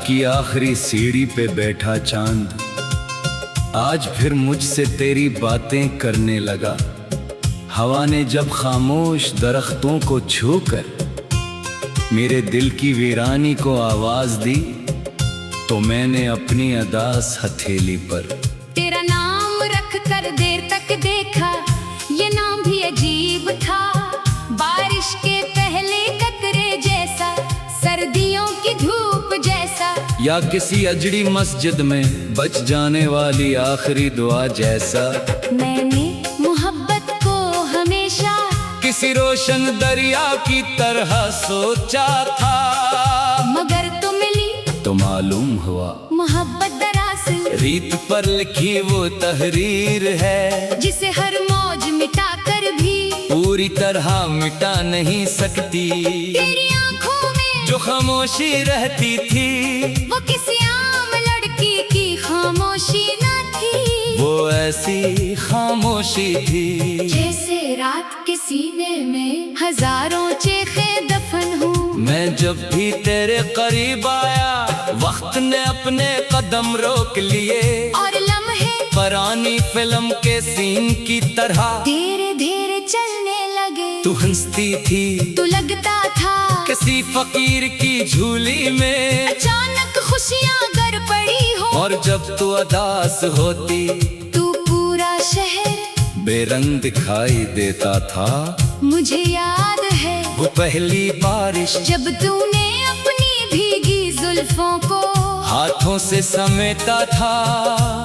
की आखिरी सीढ़ी पे बैठा चांद आज फिर मुझसे तेरी बातें करने लगा। हवा ने जब खामोश दरख्तों को छूकर मेरे दिल की वीरानी को आवाज दी, तो मैंने अपनी अदास हथेली पर तेरा नाम रख कर देर तक देखा। ये नाम भी अजीब था, बारिश के पहले कतरे जैसा, सर्दियों की धूप जैसा, या किसी अजड़ी मस्जिद में बच जाने वाली आखिरी दुआ जैसा। मैंने मोहब्बत को हमेशा किसी रोशन दरिया की तरह सोचा था, मगर तू मिली तो मालूम हुआ मोहब्बत दरअसल रीत पर लिखी वो तहरीर है, जिसे हर मौज मिटा कर भी पूरी तरह मिटा नहीं सकती। तेरी आंखों में जो खामोशी रहती थी, वो किसी आम लड़की की खामोशी न थी। वो ऐसी खामोशी थी जैसे रात के सीने में हजारों चीखें दफन हूँ। मैं जब भी तेरे करीब आया, वक्त ने अपने कदम रोक लिए, और लम्हे पुरानी फिल्म के सीन की तरह धीरे धीरे चलने लगे। तू हंसती थी, तू लगता था किसी फकीर की झूली में, अचानक खुशियाँ गर पड़ी हो। और जब तू उदास होती, तू पूरा शहर बेरंग दिखाई देता था। मुझे याद है वो पहली बारिश जब तूने अपनी भीगी जुल्फों को हाथों से समेटा था,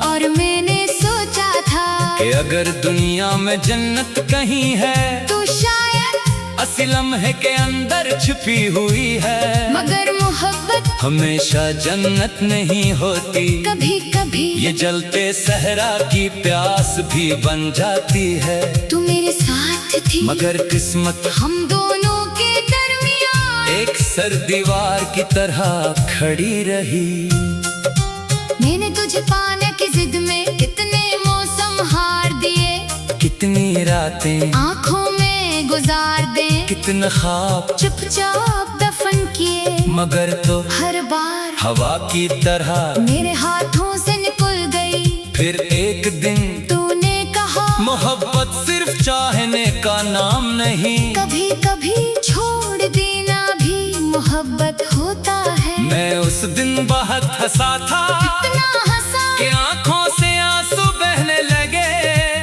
और मैंने सोचा था कि अगर दुनिया में जन्नत कहीं है, तू शायद असली लम्हे के अंदर छुपी हुई है। मगर मोहब्बत हमेशा जन्नत नहीं होती, कभी कभी ये जलते सहरा की प्यास भी बन जाती है। तू मेरे साथ थी, मगर किस्मत हम दोनों के दरमियान एक सर दीवार की तरह खड़ी रही। मैंने तुझे पाने की जिद में कितने मौसम हार दिए, कितनी रातें आंखों में गुजार दे, कितने ख्वाब चुपचाप दफन किए, मगर तो हर बार हवा की तरह मेरे हाथों से निकल गई। फिर एक दिन तूने कहा मोहब्बत सिर्फ चाहने का नाम नहीं, कभी कभी छोड़ देना भी मोहब्बत होता है। मैं उस दिन बहुत हंसा था, इतना हंसा कि आंखों से आंसू बहने लगे,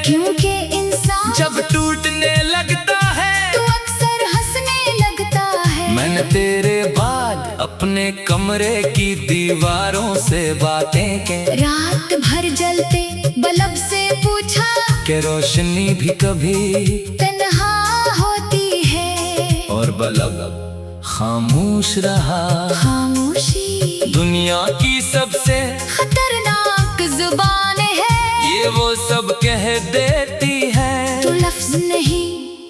क्योंकि इंसान जब टूटने लगता है तू अक्सर हंसने लगता है। मैंने तेरे बाद अपने कमरे की दीवारों से बातें की, रात भर जलते बल्ब से पूछा कि रोशनी भी कभी तन्हा होती है, और बल्ब खामोश रहा। खामोशी दुनिया की सबसे खतरनाक जुबान है, ये वो सब कह देती है, तू लफ्ज नहीं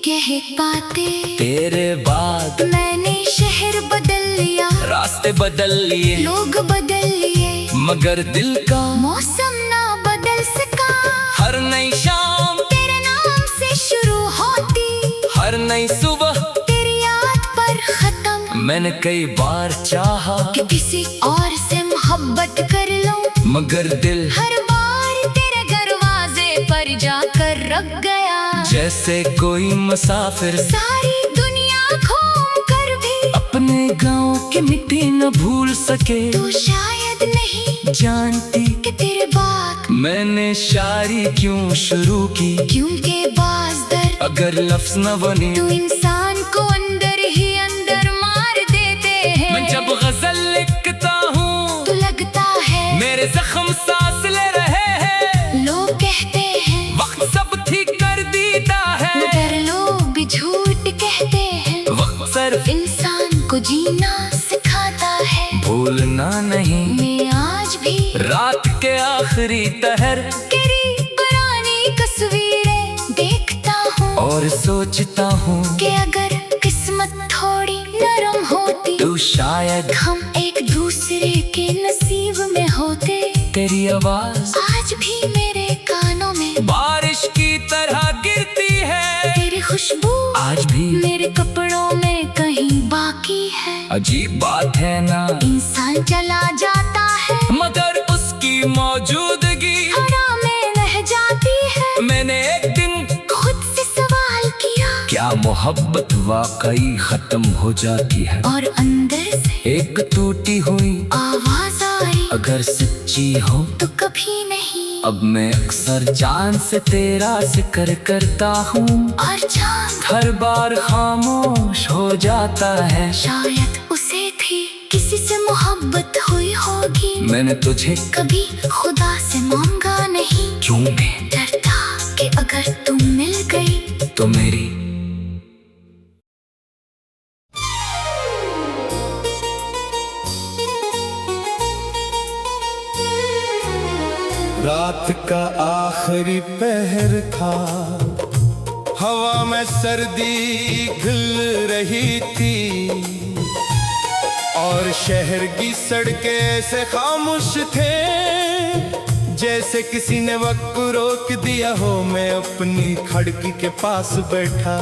कह पाते। तेरे बाद मैंने शहर बदल लिया, रास्ते बदल लिए, लोग बदल लिए, मगर दिल का मौसम ना बदल सका। हर नई शाम तेरे नाम से शुरू होती, हर नई सुबह तेरी याद पर खत्म। मैंने कई बार चाहा कि किसी और से मोहब्बत कर लूं, मगर दिल हर बार तेरे दरवाजे पर जाकर रख गया। जैसे कोई मुसाफिर सारी दुनिया घूम कर भी अपने गांव की मिट्टी न भूल सके। तू शायद नहीं जानती कि तेरे बाद मैंने शायरी क्यों शुरू की, क्योंकि बाज दर अगर लफ्ज न बने तू इंसान को अंदर ही अंदर मार देते हैं। मैं जब गजल लिखता हूँ, तू लगता है मेरे जख्म सांस ले रहे हैं। लोग कहते हैं वक्त सब ठीक कर देता है, मगर लोग झूठ कहते हैं। वक्त सिर्फ इंसान को जीना सिखाता है, भूलना नहीं। मैं आज भी रात के आखिरी तहर तेरी पुरानी तस्वीरें देखता हूँ, और सोचता हूँ कि अगर किस्मत थोड़ी नरम होती, तू शायद हम एक दूसरे के नसीब में होते। तेरी आवाज आज भी मेरे कानों में बारिश की तरह गिरती है, तेरी खुशबू आज भी मेरे कपड़ों में कहीं बाकी है। अजीब बात है ना, इंसान चला जाता है मगर उसकी मौजूदगी हरा में रह जाती है। मैंने एक दिन खुद से सवाल किया, क्या मोहब्बत वाकई खत्म हो जाती है? और अंदर से एक टूटी हुई आवाज आई, अगर सच्ची हो तो कभी नहीं। अब मैं अक्सर चांद से तेरा जिक्र करता हूँ, और चांद हर बार खामोश हो जाता है। शायद उसे भी किसी से मोहब्बत हुई होगी। मैंने तुझे कभी खुदा से मांगा नहीं, क्यों मैं डरता कि अगर तुम मिल गई तो मेरी रात का आखिरी पहर था, हवा में सर्दी घुल रही थी और शहर की सड़कें ऐसे खामोश थे जैसे किसी ने वक्त को रोक दिया हो। मैं अपनी खिड़की के पास बैठा,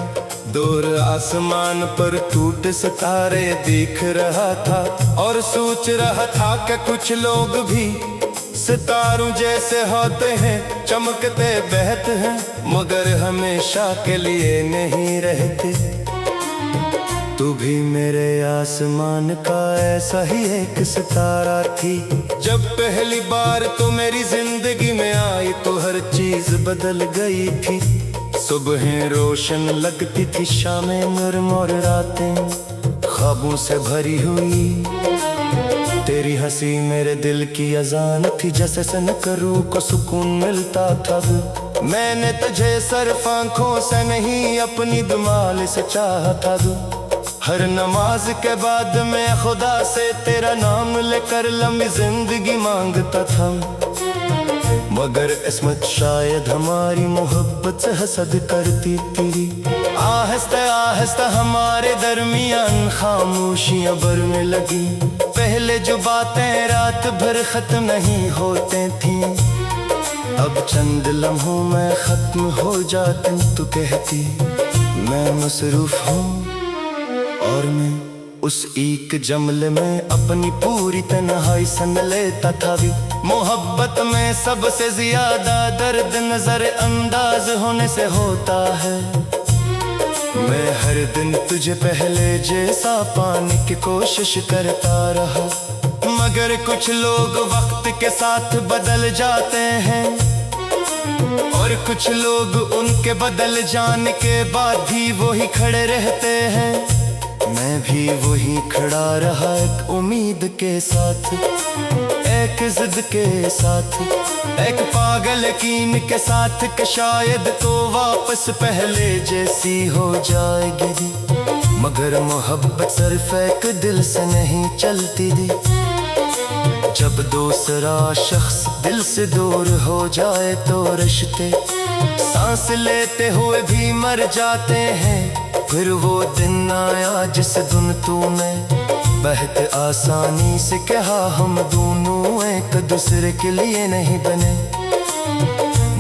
दूर आसमान पर टूटे सितारे दिख रहा था और सोच रहा था कि कुछ लोग भी सितारों जैसे होते हैं, चमकते बहते हैं मगर हमेशा के लिए नहीं रहते। तू भी मेरे आसमान का ऐसा ही एक सितारा थी। जब पहली बार तो मेरी जिंदगी में आई तो हर चीज बदल गई थी। सुबहें रोशन लगती थी, शामें नरम और रातें ख्वाबों से भरी हुई। तेरी हंसी मेरे दिल की अजान थी, जैसे सनकर रूह को सुकून मिलता था। मैंने तुझे सिर्फ आंखों से नहीं अपनी दुमाल से चाहा था। हर नमाज के बाद मैं खुदा से तेरा नाम लेकर लंबी जिंदगी मांगता था, मगर इसमत शायद हमारी मोहब्बत से हसद करती थी। आहिस्ता आहिस्ता हमारे दरमियान खामोशियां बढ़ने लगी। पहले जो बातें रात भर खत्म नहीं होते थी, अब चंद लम्हों में खत्म हो जाती। तू कहती मैं मसरूफ हूँ और मैं उस एक जमले में अपनी पूरी तन्हाई सन लेता था। भी मोहब्बत में सबसे ज्यादा दर्द नजर अंदाज होने से होता है। मैं हर दिन तुझे पहले जैसा पाने की कोशिश करता रहा, मगर कुछ लोग वक्त के साथ बदल जाते हैं और कुछ लोग उनके बदल जाने के बाद भी वही खड़े रहते हैं। मैं भी वही खड़ा रहा, एक उम्मीद के साथ, एक जिद के साथ, एक पागल यकीन के साथ कि शायद तो वापस पहले जैसी हो जाएगी। मगर मोहब्बत सिर्फ एक दिल से नहीं चलती थी। जब दूसरा शख्स दिल से दूर हो जाए तो रिश्ते सांस लेते हुए भी मर जाते हैं। फिर वो दिन आया जिस दिन तूने बहते आसानी से कहा हम दोनों एक दूसरे के लिए नहीं बने।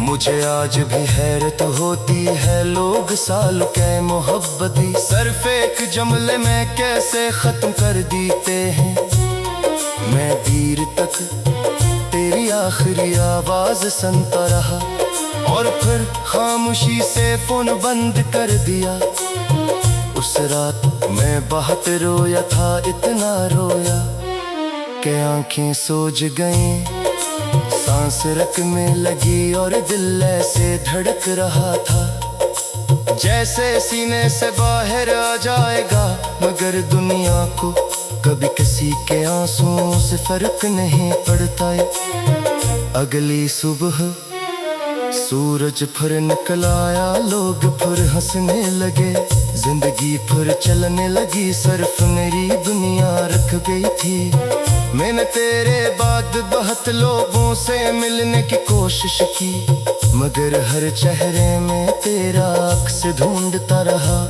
मुझे आज भी हैरत होती है, लोग साल के मोहब्बती सिर्फ एक जुमले में कैसे खत्म कर देते हैं। मैं देर तक तेरी आखिरी आवाज सुनता रहा और फिर खामोशी से फोन बंद कर दिया। उस रात मैं बहुत रोया था, इतना रोया कि आंखें सूज गईं, सांस रखने लगी और दिल ऐसे धड़क रहा था जैसे सीने से बाहर आ जाएगा। मगर दुनिया को कभी किसी के आंसुओं से फर्क नहीं पड़ता है। अगली सुबह सूरज फिर निकल आया, लोग फिर हंसने लगे, जिंदगी फिर चलने लगी। सिर्फ मेरी दुनिया रख गई थी। मैंने तेरे बाद बहुत लोगों से मिलने की कोशिश की, मगर हर चेहरे में तेरा अक्स ढूंढता रहा।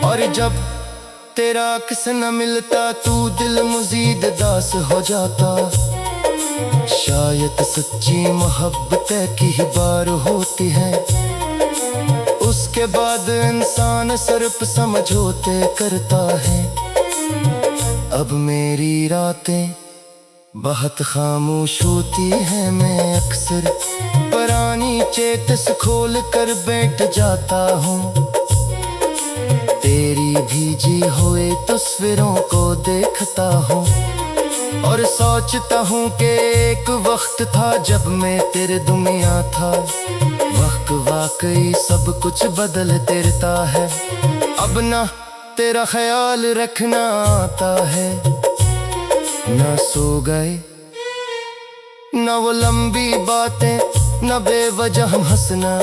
और जब तेरा अक्स न मिलता तू दिल मजीद दास हो जाता। शायद सच्ची मोहब्बत की ही बार होती है, उसके बाद इंसान सिर्फ समझौते करता है। अब मेरी रातें बहुत खामोश होती है, मैं अक्सर पुरानी चेतस खोल कर बैठ जाता हूँ। तेरी भीजी हुई तस्वीरों को देखता हूँ और सोचता हूँ कि एक वक्त था जब मैं तेरे दुनिया था। वक्त वाकई सब कुछ बदल तेरता है, अब ना तेरा ख्याल रखना आता है। ना सो गए ना वो लंबी बातें, ना बेवजह हम हंसना,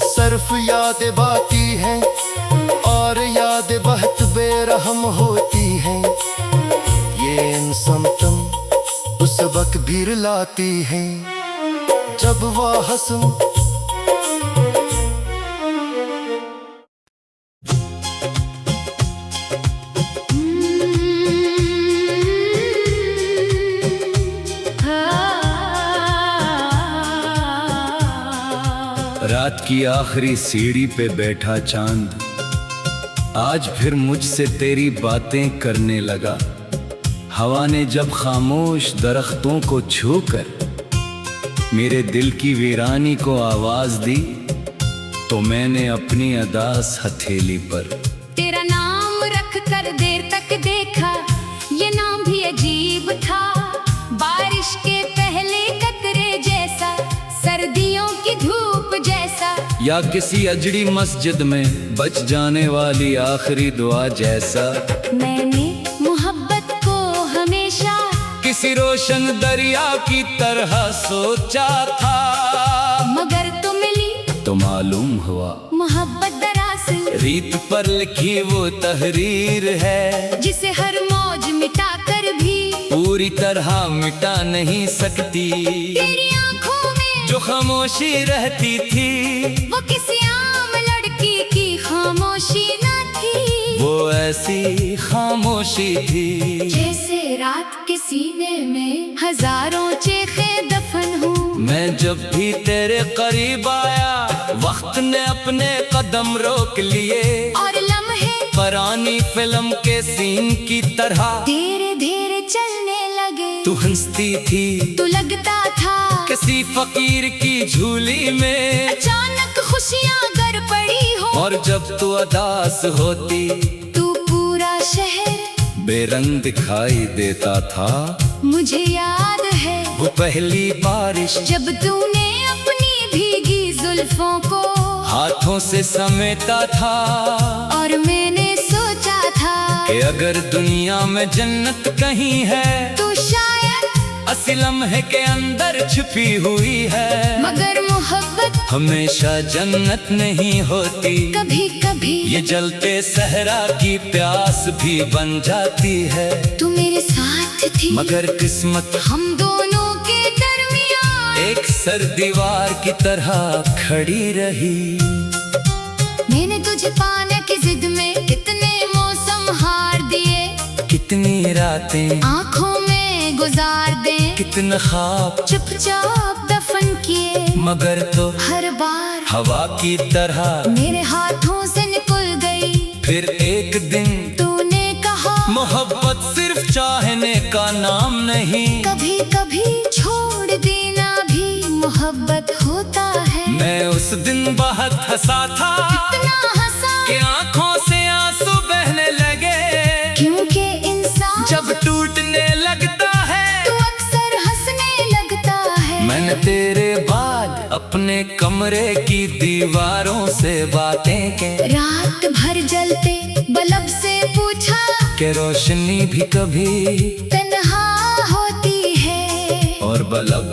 सिर्फ यादें बाकी हैं और यादें बहुत बेरहम होती हैं। ये इंसान तुम उस वक्त भी रुलाती है जब वह हंसूं। रात की आखिरी सीढ़ी पे बैठा चांद आज फिर मुझसे तेरी बातें करने लगा। हवा ने जब खामोश दरख्तों को छूकर मेरे दिल की वीरानी को आवाज दी, तो मैंने अपनी अदास हथेली पर तेरा नाम रख कर देर तक देखा। ये नाम भी अजीब था, बारिश के पहले कतरे जैसा, सर्दियों की धूप जैसा, या किसी अजड़ी मस्जिद में बच जाने वाली आखिरी दुआ जैसा। मैंने मोहब्बत को हमेशा किसी रोशन दरिया की तरह सोचा था, मगर तुम मिली तो मालूम हुआ मोहब्बत दरअसल रीत पर लिखी वो तहरीर है, जिसे हर मौज मिटा कर भी पूरी तरह मिटा नहीं सकती। तेरी आंखों में जो खामोशी रहती थी वो किसी आम लड़की की खामोशी न थी। वो ऐसी खामोशी थी जैसे रात के सीने में हजारों चीखें दफन हूँ। मैं जब भी तेरे करीब आया वक्त ने अपने कदम रोक लिए, और लम्हे पुरानी फिल्म के सीन की तरह धीरे धीरे चलने लगे। तू हंसती थी तू लगता था किसी फकीर की झूली में, अचानक खुशियाँ गर पड़ी हो। और जब तू उदास होती तू पूरा शहर बेरंग दिखाई देता था। मुझे याद है वो पहली बारिश जब तूने अपनी भीगी जुल्फों को हाथों से समेटा था, और मैंने सोचा था कि अगर दुनिया में जन्नत कहीं है तू शायद असी लम्हे के अंदर छुपी हुई है। मगर मोहब्बत हमेशा जन्नत नहीं होती, कभी कभी ये जलते सहरा की प्यास भी बन जाती है। तू मेरे साथ थी मगर किस्मत हम दोनों के दरमियान एक सर दीवार की तरह खड़ी रही। मैंने तुझे पाने की जिद में कितने मौसम हार दिए, कितनी रातें आंखों में गुजार दे, कितने ख्वाब चुपचाप दफन किए, मगर तो हर बार हवा की तरह मेरे हाथों से निकल गई। फिर एक दिन तूने कहा मोहब्बत सिर्फ चाहने का नाम नहीं, कभी कभी छोड़ देना भी मोहब्बत होता है। मैं उस दिन बहुत हंसा था इतना हंसा कि आंखों से आंसू बहने लगे, क्योंकि इंसान जब टूटने लगता है तो अक्सर हंसने लगता है। मैंने तेरे बाद अपने कमरे की दीवारों से बातें की, रात भर जलते बल्ब से पूछा कि रोशनी भी कभी तन्हा होती है, और बल्ब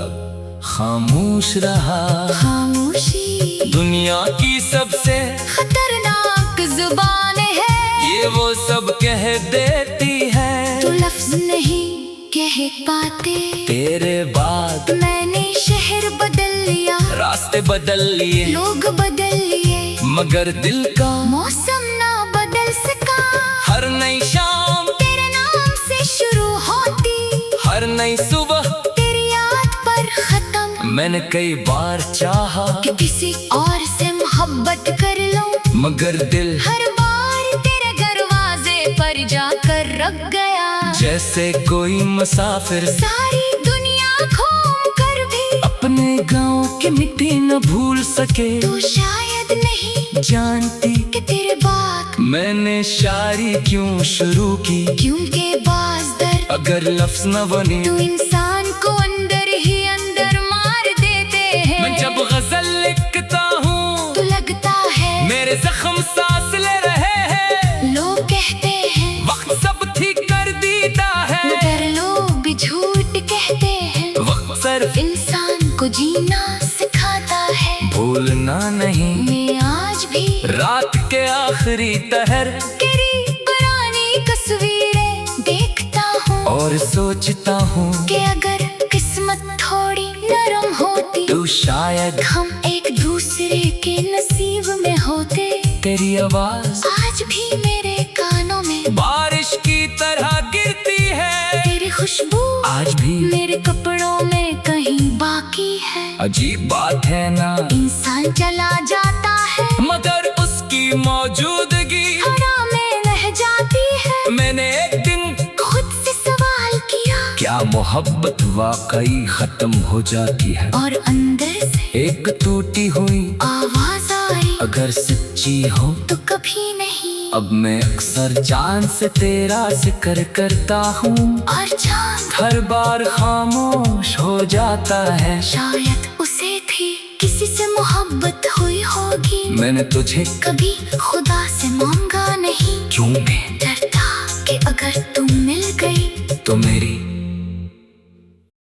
खामोश रहा। खामोशी दुनिया की सबसे खतरनाक जुबान है, ये वो सब कह देती है, तो लफ्ज नहीं कह पाते। तेरे बाद मैंने शहर बदल लिया, रास्ते बदल लिए, लोग बदल लिए, मगर दिल का मौसम ना बदल सका। हर नई शाम तेरे नाम से शुरू होती, हर नई सुबह तेरी याद पर खत्म। मैंने कई बार चाहा कि किसी और से मोहब्बत कर लूं, मगर दिल हर बार तेरे दरवाजे पर जाकर रख गया। जैसे कोई मुसाफिर सारी दुनिया घूम कर भी अपने गांव की मिट्टी न भूल सके। तू शायद नहीं जानती कि तेरे बात मैंने शायरी क्यों शुरू की, क्योंकि बाज दर अगर लफ्ज न बने तू इंसान को अंदर ही अंदर मार देते हैं। मैं जब गजल लिखता हूँ तो लगता है मेरे जख्म सांस ले रहे हैं। लोग कहते हैं वक्त सब ठीक कर देता है, मगर लोग झूठ कहते हैं। वक्त सिर्फ इंसान को जीना सिखाता है। भूलना नहीं मैं आज भी रात के आखिरी तहर तेरी पुरानी तस्वीरें देखता हूँ और सोचता हूँ कि अगर किस्मत थोड़ी नरम होती तू शायद हम एक दूसरे के नसीब में होते। तेरी आवाज आज भी मेरे कानों में बारिश की तरह गिरती है, तेरी खुशबू आज भी मेरे कपड़ों में कहीं बाकी है। अजीब बात है ना, इंसान चला जाता है मगर उसकी मौजूदगी हरा में रह जाती है। मैंने एक दिन खुद से सवाल किया क्या मोहब्बत वाकई खत्म हो जाती है। और अंदर से एक टूटी हुई आवाज आई अगर सच्ची हो तो कभी नहीं। अब मैं अक्सर चांद से तेरा जिक्र करता हूँ और चांद हर बार खामोश हो जाता है। शायद उसे भी किसी से मोहब्बत हुई होगी। मैंने तुझे कभी खुदा से मांगा नहीं, क्यों मैं डरता कि अगर तू मिल गई तो मेरी